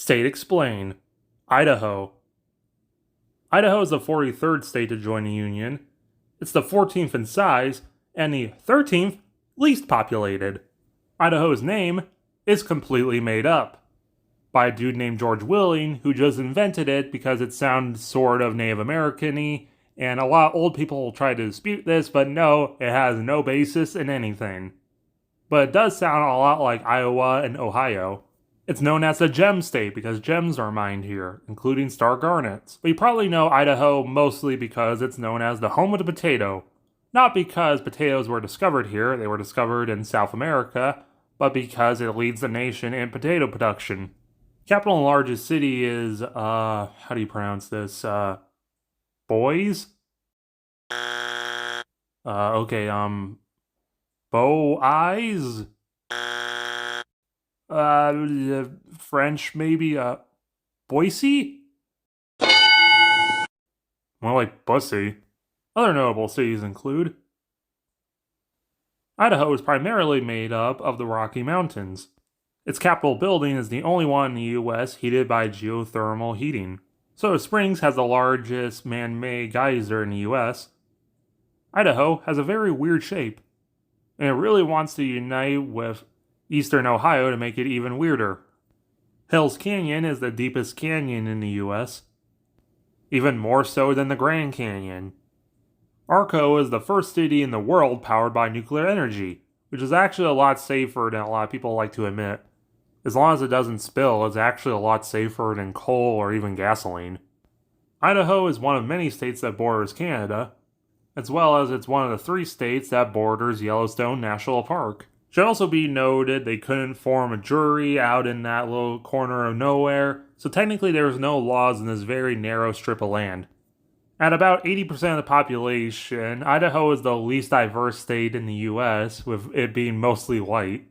State Explain. Idaho. Idaho is the 43rd state to join the Union. It's the 14th in size and the 13th least populated. Idaho's name is completely made up by a dude named George Willing, who just invented it because it sounds sort of Native American-y, and a lot of old people try to dispute this, but no, it has no basis in anything. But it does sound a lot like Iowa and Ohio. It's known as the gem state because gems are mined here, including star garnets. But you probably know Idaho mostly because it's known as the home of the potato. Not because potatoes were discovered here, they were discovered in South America, but because it leads the nation in potato production. Capital and largest city is, how do you pronounce this? Boise? Boise? French maybe, Boise? More like Bussy. Other notable cities include Idaho is primarily made up of the Rocky Mountains. Its Capitol building is the only one in the U.S. heated by geothermal heating. Soda Springs has the largest man-made geyser in the U.S. Idaho has a very weird shape, and it really wants to unite with eastern Ohio to make it even weirder. Hell's Canyon is the deepest canyon in the U.S., even more so than the Grand Canyon. Arco is the first city in the world powered by nuclear energy, which is actually a lot safer than a lot of people like to admit. As long as it doesn't spill, it's actually a lot safer than coal or even gasoline. Idaho is one of many states that borders Canada, as well as it's one of the 3 states that borders Yellowstone National Park. Should also be noted they couldn't form a jury out in that little corner of nowhere, so technically there's no laws in this very narrow strip of land. At about 80% of the population, Idaho is the least diverse state in the US, with it being mostly white.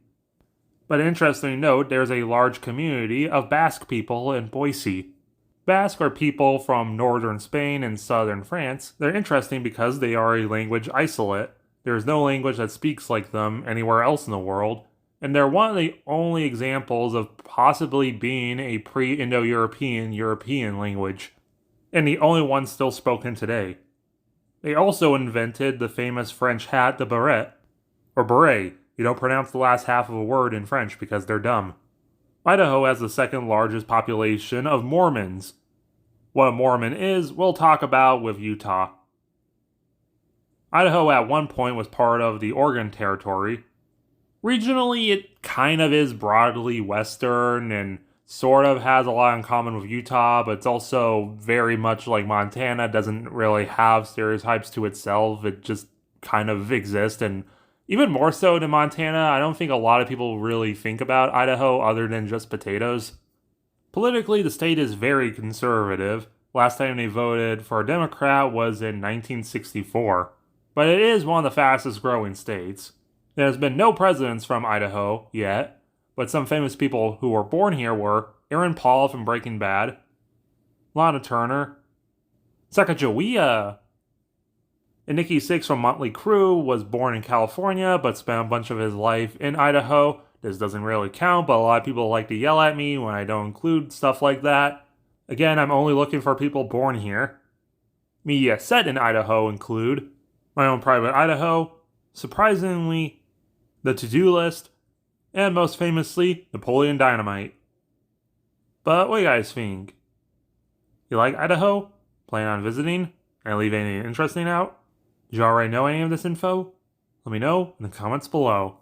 But interestingly note, there's a large community of Basque people in Boise. Basque are people from northern Spain and southern France. They're interesting because they are a language isolate. There is no language that speaks like them anywhere else in the world, and they're one of the only examples of possibly being a pre-Indo-European European language, and the only one still spoken today. They also invented the famous French hat, the beret, or beret. You don't pronounce the last half of a word in French because they're dumb. Idaho has the second largest population of Mormons. What a Mormon is, we'll talk about with Utah. Idaho at one point was part of the Oregon Territory. Regionally, it kind of is broadly western and sort of has a lot in common with Utah, but it's also very much like Montana, doesn't really have stereotypes to itself. It just kind of exists, and even more so than Montana, I don't think a lot of people really think about Idaho other than just potatoes. Politically, the state is very conservative. Last time they voted for a Democrat was in 1964. But it is one of the fastest growing states. There has been no presidents from Idaho yet, but some famous people who were born here were Aaron Paul from Breaking Bad, Lana Turner, Sacagawea, and Nikki Sixx from Motley Crue was born in California but spent a bunch of his life in Idaho. This doesn't really count, but a lot of people like to yell at me when I don't include stuff like that. Again, I'm only looking for people born here. Media set in Idaho include My Own Private Idaho, surprisingly, The To-Do List, and most famously, Napoleon Dynamite. But what do you guys think? You like Idaho? Plan on visiting? Can I leave anything interesting out? Did you already know any of this info? Let me know in the comments below.